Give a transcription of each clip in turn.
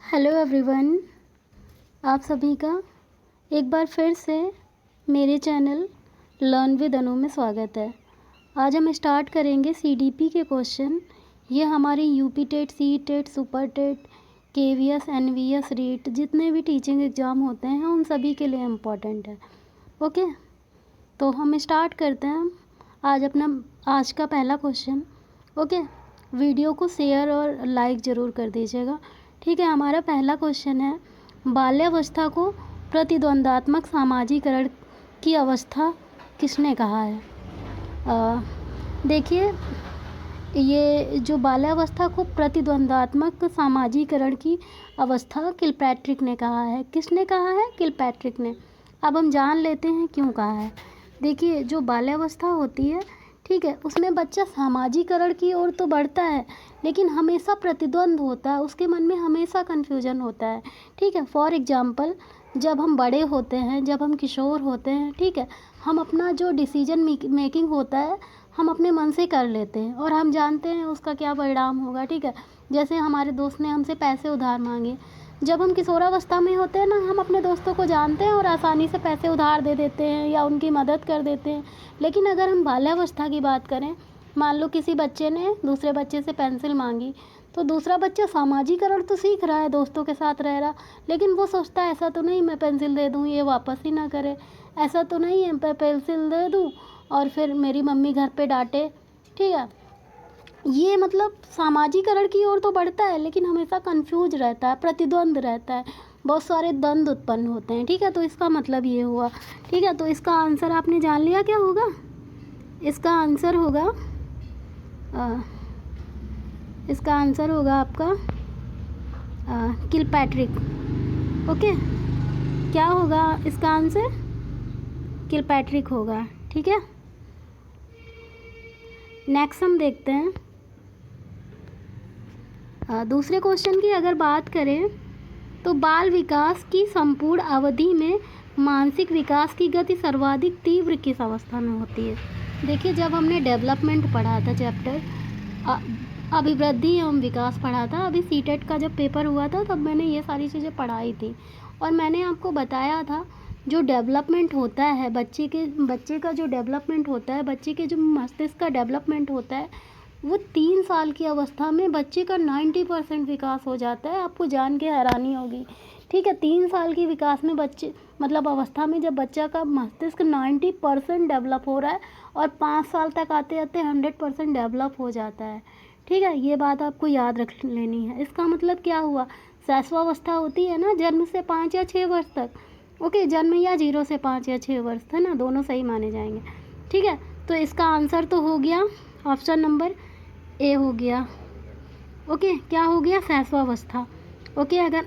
Hello everyone, आप सभी का एक बार फिर से मेरे चैनल लर्न विद अनु में स्वागत है। आज हम स्टार्ट करेंगे सीडीपी के क्वेश्चन। ये हमारे UP TET, C TET, super TET, KVS, NVS, REET जितने भी टीचिंग एग्ज़ाम होते हैं उन सभी के लिए इम्पोर्टेंट है। ओके, तो हम स्टार्ट करते हैं आज का पहला क्वेश्चन। ओके, वीडियो को शेयर और लाइक ज़रूर कर दीजिएगा। ठीक है, हमारा पहला क्वेश्चन है, बाल्यावस्था को प्रतिद्वंदात्मक सामाजिकरण की अवस्था किसने कहा है? देखिए, ये जो बाल्यावस्था को प्रतिद्वंदात्मक सामाजिकरण की अवस्था किलपैट्रिक ने कहा है। किसने कहा है? किलपैट्रिक ने। अब हम जान लेते हैं क्यों कहा है। देखिए, जो बाल्यावस्था होती है, ठीक है, उसमें बच्चा सामाजिकरण की ओर तो बढ़ता है, लेकिन हमेशा प्रतिद्वंद होता है, उसके मन में हमेशा कन्फ्यूजन होता है। ठीक है, फॉर एग्जांपल, जब हम बड़े होते हैं, जब हम किशोर होते हैं, ठीक है, हम अपना जो डिसीजन मेकिंग होता है हम अपने मन से कर लेते हैं और हम जानते हैं उसका क्या परिणाम होगा। ठीक है, जैसे हमारे दोस्त ने हमसे पैसे उधार मांगे, जब हम किशोरावस्था में होते हैं ना, हम अपने दोस्तों को जानते हैं और आसानी से पैसे उधार दे देते हैं या उनकी मदद कर देते हैं। लेकिन अगर हम बाल्यावस्था की बात करें, मान लो किसी बच्चे ने दूसरे बच्चे से पेंसिल मांगी, तो दूसरा बच्चा सामाजिकरण तो सीख रहा है, दोस्तों के साथ रह रहा, लेकिन वो सोचता है ऐसा तो नहीं मैं पेंसिल दे दूँ ये वापस ही ना करे, ऐसा तो नहीं है मैं पेंसिल दे दूँ और फिर मेरी मम्मी घर पे डांटे। ठीक है, ये मतलब सामाजिकरण की ओर तो बढ़ता है, लेकिन हमेशा कंफ्यूज रहता है, प्रतिद्वंद रहता है, बहुत सारे द्वंद्व उत्पन्न होते हैं। ठीक है, तो इसका मतलब ये हुआ। ठीक है, तो इसका आंसर आपने जान लिया क्या होगा? इसका आंसर होगा आपका किलपैट्रिक। ओके, क्या होगा इसका आंसर? किलपैट्रिक होगा। ठीक है, नेक्स्ट हम देखते हैं दूसरे क्वेश्चन की अगर बात करें तो बाल विकास की संपूर्ण अवधि में मानसिक विकास की गति सर्वाधिक तीव्र किस अवस्था में होती है? देखिए, जब हमने डेवलपमेंट पढ़ा था चैप्टर अभिवृद्धि एवं विकास पढ़ा था, अभी सीटेट का जब पेपर हुआ था तब मैंने ये सारी चीज़ें पढ़ाई थी और मैंने आपको बताया था जो डेवलपमेंट होता है बच्चे का जो डेवलपमेंट होता है, बच्चे के जो मस्तिष्क का डेवलपमेंट होता है, वो 3 साल की अवस्था में बच्चे का 90% विकास हो जाता है। आपको जान के हैरानी होगी। ठीक है, 3 साल की विकास में बच्चे मतलब अवस्था में जब बच्चा का मस्तिष्क 90% डेवलप हो रहा है और 5 साल तक आते आते 100% डेवलप हो जाता है। ठीक है, ये बात आपको याद रख लेनी है। इसका मतलब क्या हुआ? शैशवावस्था होती है ना, जन्म से 5 या 6 वर्ष तक। ओके, जन्म या 0 से 5 या 6 वर्ष है ना, दोनों सही माने जाएंगे। ठीक है, तो इसका आंसर तो हो गया ऑप्शन नंबर ए हो गया। ओके, क्या हो गया? शैशवावस्था। ओके, अगर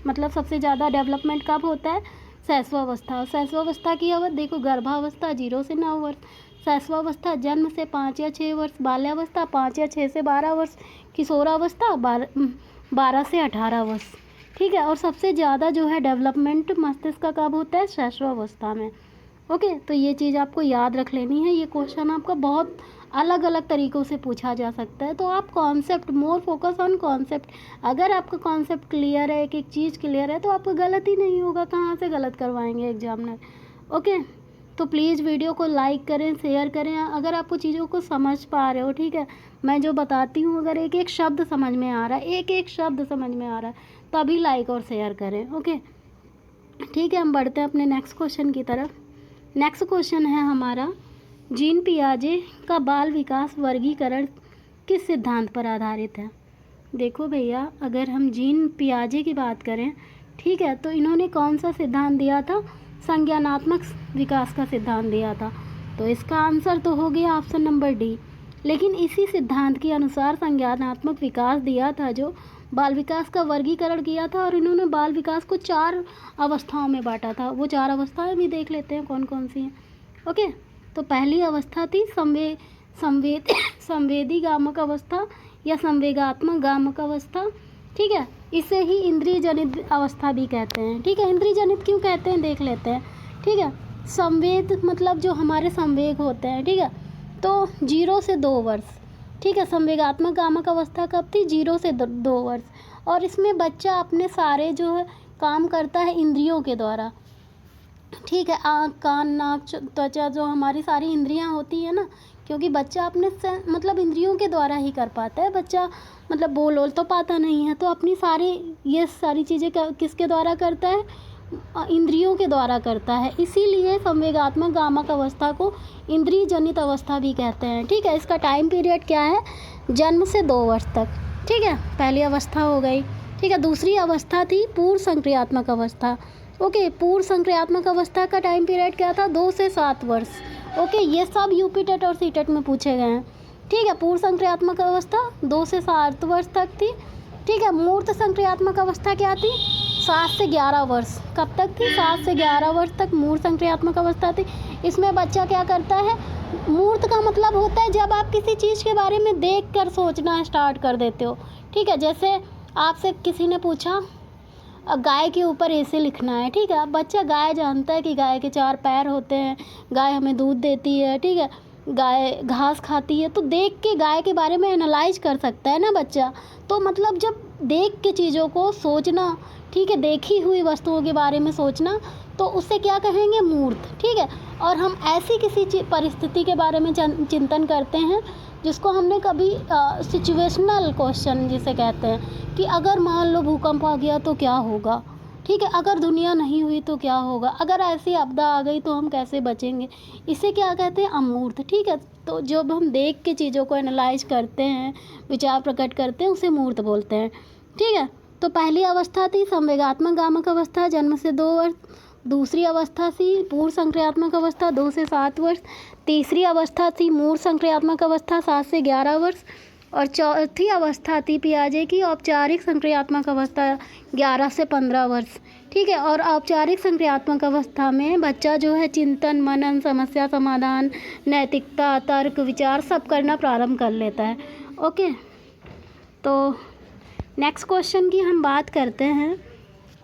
मतलब सबसे ज़्यादा डेवलपमेंट कब होता है? शैशवावस्था। शैशवावस्था की अवधि देखो, गर्भावस्था 0 से 9 वर्ष, शैशवावस्था जन्म से 5 या 6 वर्ष, बाल्यावस्था 5 या 6 से 12 वर्ष, किशोरावस्था 12 से 18 वर्ष। ठीक है, और सबसे ज़्यादा जो है डेवलपमेंट मस्तिष्क का कब होता है? शैशवावस्था में। ओके, तो ये चीज़ आपको याद रख लेनी है। ये क्वेश्चन आपका बहुत अलग अलग तरीक़ों से पूछा जा सकता है, तो आप concept, more focus on concept. अगर आपका कॉन्सेप्ट क्लियर है, एक एक चीज़ क्लियर है, तो आपको गलत ही नहीं होगा। कहाँ से गलत करवाएंगे एग्जामिनर? ओके, तो प्लीज़ वीडियो को लाइक करें, शेयर करें अगर आपको चीज़ों को समझ पा रहे हो। ठीक है, मैं जो बताती हूँ अगर एक एक शब्द समझ में आ रहा है, एक एक शब्द समझ में आ रहा है, तभी लाइक और शेयर करें। ओके, ठीक है, हम बढ़ते हैं अपने नेक्स्ट क्वेश्चन की तरफ। नेक्स्ट क्वेश्चन है हमारा, जीन पियाजे का बाल विकास वर्गीकरण किस सिद्धांत पर आधारित है? देखो भैया, अगर हम जीन पियाजे की बात करें, ठीक है, तो इन्होंने कौन सा सिद्धांत दिया था? संज्ञानात्मक विकास का सिद्धांत दिया था। तो इसका आंसर तो हो गया ऑप्शन नंबर डी। लेकिन इसी सिद्धांत के अनुसार संज्ञानात्मक विकास दिया था, जो बाल विकास का वर्गीकरण किया था, और इन्होंने बाल विकास को 4 अवस्थाओं में बांटा था। वो 4 अवस्थाएं भी देख लेते हैं कौन कौन सी हैं। ओके, तो पहली अवस्था थी संवेदी गामक अवस्था या संवेगात्मक गामक अवस्था। ठीक है, इसे ही इंद्रिय जनित अवस्था भी कहते हैं। ठीक है, इंद्रिय जनित क्यों कहते हैं देख लेते हैं। ठीक है, संवेद मतलब जो हमारे संवेग होते हैं। ठीक है, तो 0 से 2 वर्ष। ठीक है, संवेगात्मक गामक अवस्था कब थी? 0 से 2 वर्ष। और इसमें बच्चा अपने सारे जो है काम करता है इंद्रियों के द्वारा, ठीक है। आँख, कान, नाक, त्वचा, जो हमारी सारी इंद्रियां होती है ना, क्योंकि बच्चा अपने से मतलब इंद्रियों के द्वारा ही कर पाता है। बच्चा मतलब बोल तो पाता नहीं है, तो अपनी सारी ये सारी चीज़ें किसके द्वारा करता है? इंद्रियों के द्वारा करता है। इसीलिए संवेगात्मक गामक अवस्था को इंद्रिय जनित अवस्था भी कहते हैं, ठीक है। इसका टाइम पीरियड क्या है? जन्म से 2 वर्ष तक, ठीक है। पहली अवस्था हो गई, ठीक है। दूसरी अवस्था थी पूर्व संक्रियात्मक अवस्था। ओके, पूर्व संक्रियात्मक अवस्था का टाइम पीरियड क्या था? 2 से 7 वर्ष। ओके, ये सब यूपी टेट और सी टेट में पूछे गए हैं, ठीक है। पूर्व संक्रियात्मक अवस्था 2 से 7 वर्ष तक थी, ठीक है। मूर्त संक्रियात्मक अवस्था क्या थी? 7 से 11 वर्ष। कब तक थी? 7 से 11 वर्ष तक मूर्त संक्रियात्मक अवस्था थी। इसमें बच्चा क्या करता है? मूर्त का मतलब होता है जब आप किसी चीज़ के बारे में देख कर सोचना स्टार्ट कर देते हो, ठीक है। जैसे आपसे किसी ने पूछा गाय के ऊपर ऐसे लिखना है, ठीक है। अब बच्चा गाय जानता है कि गाय के 4 पैर होते हैं, गाय हमें दूध देती है, ठीक है, गाय घास खाती है, तो देख के गाय के बारे में एनालाइज कर सकता है ना बच्चा। तो मतलब जब देख के चीज़ों को सोचना, ठीक है, देखी हुई वस्तुओं के बारे में सोचना, तो उससे क्या कहेंगे? मूर्त, ठीक है। और हम ऐसी किसी परिस्थिति के बारे में चिंतन करते हैं जिसको हमने कभी सिचुएशनल क्वेश्चन जिसे कहते हैं, कि अगर मान लो भूकंप आ गया तो क्या होगा, ठीक है। अगर दुनिया नहीं हुई तो क्या होगा, अगर ऐसी आपदा आ गई तो हम कैसे बचेंगे, इसे क्या कहते हैं? अमूर्त, ठीक है। तो जब हम देख के चीज़ों को एनालाइज करते हैं, विचार प्रकट करते हैं, उसे मूर्त बोलते हैं, ठीक है। तो पहली अवस्था थी संवेगात्मक गामक अवस्था, जन्म से 2 वर्ष। दूसरी अवस्था थी पूर्व संक्रियात्मक अवस्था, 2 से 7 वर्ष। तीसरी अवस्था थी मूर्त संक्रियात्मक अवस्था, 7 से 11 वर्ष। और चौथी अवस्था थी पियाजे की औपचारिक संक्रियात्मक अवस्था, 11 से 15 वर्ष, ठीक है। और औपचारिक संक्रियात्मक अवस्था में बच्चा जो है चिंतन, मनन, समस्या समाधान, नैतिकता, तर्क, विचार सब करना प्रारंभ कर लेता है। ओके, तो नेक्स्ट क्वेश्चन की हम बात करते हैं।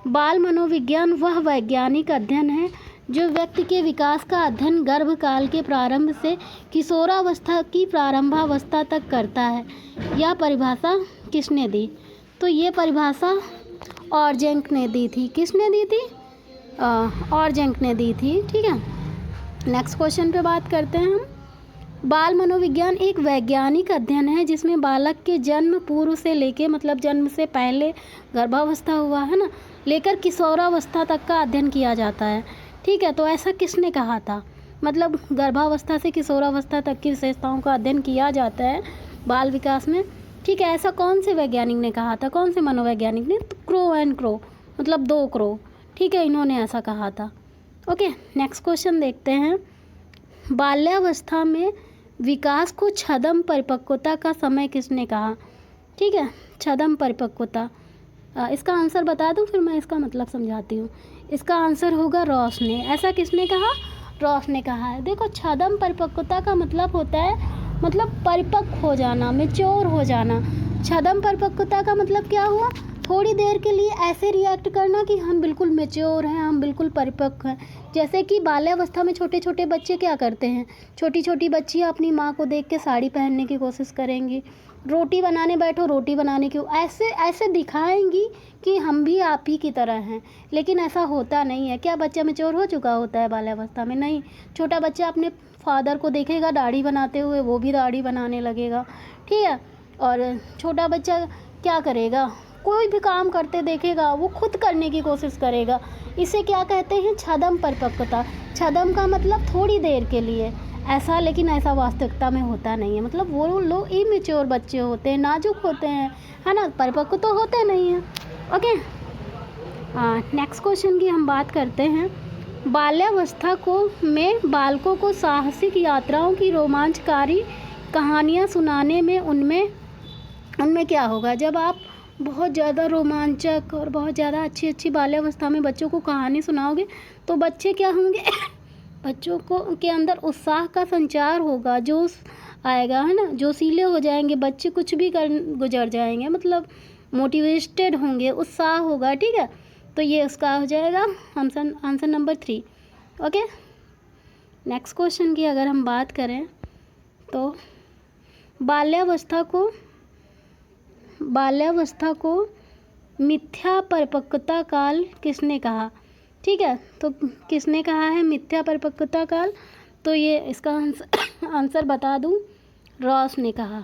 बाल मनोविज्ञान वह वैज्ञानिक अध्ययन है जो व्यक्ति के विकास का अध्ययन गर्भकाल के प्रारंभ से किशोरावस्था की प्रारंभावस्था तक करता है। यह परिभाषा किसने दी? तो ये परिभाषा ऑर्जेंक ने दी थी। किसने दी थी? ऑर्जेंक ने दी थी, ठीक है। नेक्स्ट क्वेश्चन पे बात करते हैं हम। बाल मनोविज्ञान एक वैज्ञानिक अध्ययन है जिसमें बालक के जन्म पूर्व से लेके, मतलब जन्म से पहले गर्भावस्था हुआ है ना, लेकर किशोरावस्था तक का अध्ययन किया जाता है, ठीक है। तो ऐसा किसने कहा था? मतलब गर्भावस्था से किशोरावस्था तक की विशेषताओं का अध्ययन किया जाता है बाल विकास में, ठीक है। ऐसा कौन से वैज्ञानिक ने कहा था? कौन से मनोवैज्ञानिक ने? तो क्रो एंड क्रो, मतलब 2 क्रो, ठीक है, इन्होंने ऐसा कहा था। ओके, नेक्स्ट क्वेश्चन देखते हैं। बाल्यावस्था में विकास को छदम परिपक्वता का समय किसने कहा? ठीक है, छदम परिपक्वता। इसका आंसर बता दूं, फिर मैं इसका मतलब समझाती हूँ। इसका आंसर होगा रॉस ने। ऐसा किसने कहा? रॉस ने कहा है। देखो, छदम परिपक्वता का मतलब होता है मतलब परिपक्व हो जाना, मैच्योर हो जाना। छदम परिपक्वता का मतलब क्या हुआ? थोड़ी देर के लिए ऐसे रिएक्ट करना कि हम बिल्कुल मैच्योर हैं, हम बिल्कुल परिपक्व हैं। जैसे कि बाल्यावस्था में छोटे छोटे बच्चे क्या करते हैं? छोटी छोटी बच्चियाँ अपनी माँ को देख के साड़ी पहनने की कोशिश करेंगी, रोटी बनाने बैठो रोटी बनाने की ऐसे ऐसे दिखाएंगी कि हम भी आप ही की तरह हैं, लेकिन ऐसा होता नहीं है। क्या बच्चा मैच्योर हो चुका होता है बाल्यावस्था में? नहीं। छोटा बच्चा अपने फादर को देखेगा दाढ़ी बनाते हुए, वो भी दाढ़ी बनाने लगेगा, ठीक है। और छोटा बच्चा क्या करेगा? कोई भी काम करते देखेगा वो खुद करने की कोशिश करेगा। इसे क्या कहते हैं? छदम परिपक्वता। छदम का मतलब थोड़ी देर के लिए ऐसा, लेकिन ऐसा वास्तविकता में होता नहीं है। मतलब वो लोग इमेच्योर बच्चे होते हैं, नाजुक होते हैं, है ना, परिपक्व तो होते नहीं हैं। ओके, नेक्स्ट क्वेश्चन की हम बात करते हैं। बाल्यावस्था में बालकों को साहसिक यात्राओं की रोमांचकारी कहानियाँ सुनाने में उनमें क्या होगा? जब आप बहुत ज़्यादा रोमांचक और बहुत ज़्यादा अच्छी अच्छी बाल्यावस्था में बच्चों को कहानी सुनाओगे तो बच्चे क्या होंगे? बच्चों को के अंदर उत्साह का संचार होगा, जोश आएगा, है ना, जोशीले हो जाएंगे बच्चे, कुछ भी कर गुजर जाएंगे, मतलब मोटिवेटेड होंगे, उत्साह होगा, ठीक है। तो ये उसका हो जाएगा answer number 3। Okay, next question की अगर हम बात करें तो बाल्यावस्था को मिथ्या परिपक्वता काल किसने कहा? ठीक है, तो किसने कहा है मिथ्या परिपक्वता काल? तो ये इसका आंसर बता दूं, रॉस ने कहा।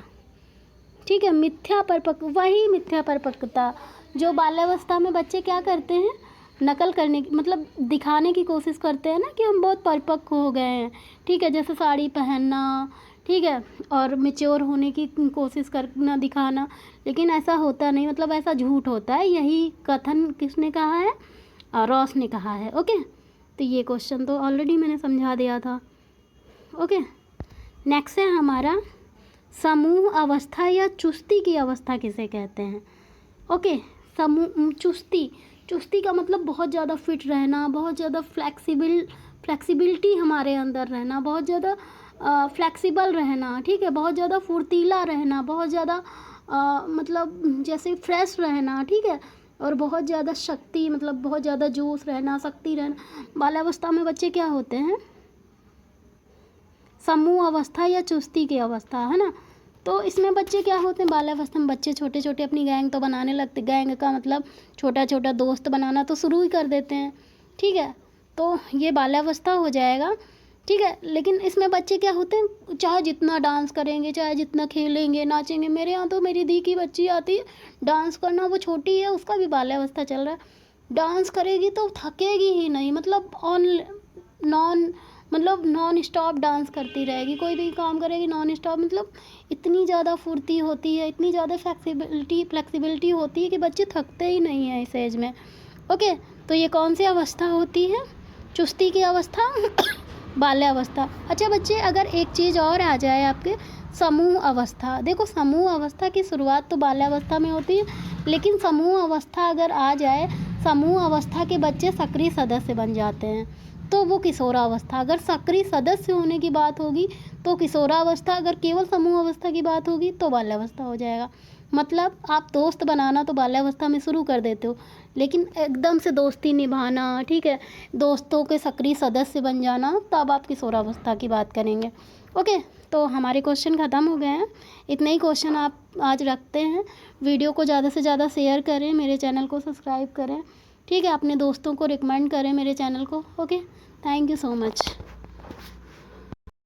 ठीक है, वही मिथ्या परिपक्वता जो बाल्यावस्था में बच्चे क्या करते हैं, नकल करने की, मतलब दिखाने की कोशिश करते हैं ना कि हम बहुत परिपक्व हो गए हैं। ठीक है, जैसे साड़ी पहनना, ठीक है, और मैच्योर होने की कोशिश करना, दिखाना, लेकिन ऐसा होता नहीं, मतलब ऐसा झूठ होता है। यही कथन किसने कहा है? रॉस ने कहा है। ओके, तो ये क्वेश्चन तो ऑलरेडी मैंने समझा दिया था। ओके, नेक्स्ट है हमारा समूह अवस्था या चुस्ती की अवस्था किसे कहते हैं? ओके, समूह चुस्ती का मतलब बहुत ज़्यादा फिट रहना, बहुत ज़्यादा फ्लेक्सिबिलिटी हमारे अंदर रहना, बहुत ज़्यादा फ्लेक्सिबल रहना। ठीक है, बहुत ज़्यादा फुर्तीला रहना, बहुत ज़्यादा मतलब जैसे फ्रेश रहना। ठीक है, और बहुत ज़्यादा शक्ति, मतलब बहुत ज़्यादा जोश रहना, शक्ति रहना। बाल्यावस्था में बच्चे क्या होते हैं? समूह अवस्था या चुस्ती की अवस्था, है ना। तो इसमें बच्चे क्या होते हैं? बाल्यावस्था में बच्चे छोटे छोटे अपनी गैंग तो बनाने लगते। गैंग का मतलब छोटा छोटा दोस्त बनाना तो शुरू ही कर देते हैं। ठीक है, तो ये बाल्यावस्था हो जाएगा। ठीक है, लेकिन इसमें बच्चे क्या होते हैं, चाहे जितना डांस करेंगे, चाहे जितना खेलेंगे, नाचेंगे। मेरे यहाँ तो मेरी दी की बच्ची आती है डांस करना, वो छोटी है, उसका भी बाल्यावस्था चल रहा है। डांस करेगी तो थकेगी ही नहीं, मतलब नॉन स्टॉप डांस करती रहेगी। कोई भी काम करेगी नॉन स्टॉप, मतलब इतनी ज़्यादा फुर्ती होती है, इतनी ज़्यादा फ्लेक्सिबिलिटी होती है कि बच्चे थकते ही नहीं हैं इस एज में। ओके, तो ये कौन सी अवस्था होती है? चुस्ती की अवस्था, बाल्यावस्था। अच्छा बच्चे, अगर एक चीज़ और आ जाए आपके, समूह अवस्था। देखो, समूह अवस्था की शुरुआत तो बाल्यावस्था में होती है, लेकिन समूह अवस्था अगर आ जाए, समूह अवस्था के बच्चे सक्रिय सदस्य बन जाते हैं, तो वो किशोरावस्था। अगर सक्रिय सदस्य होने की बात होगी तो किशोरावस्था, अगर केवल समूह अवस्था की बात होगी तो बाल्यावस्था हो जाएगा। मतलब आप दोस्त बनाना तो बाल्यावस्था में शुरू कर देते हो, लेकिन एकदम से दोस्ती निभाना, ठीक है, दोस्तों के सक्रिय सदस्य बन जाना, तब आप किशोरावस्था की बात करेंगे। ओके, तो हमारे क्वेश्चन ख़त्म हो गए हैं। इतने ही क्वेश्चन आप आज रखते हैं। वीडियो को ज़्यादा से ज़्यादा शेयर करें, मेरे चैनल को सब्सक्राइब करें। ठीक है, अपने दोस्तों को रिकमेंड करें मेरे चैनल को। Okay, thank you so much.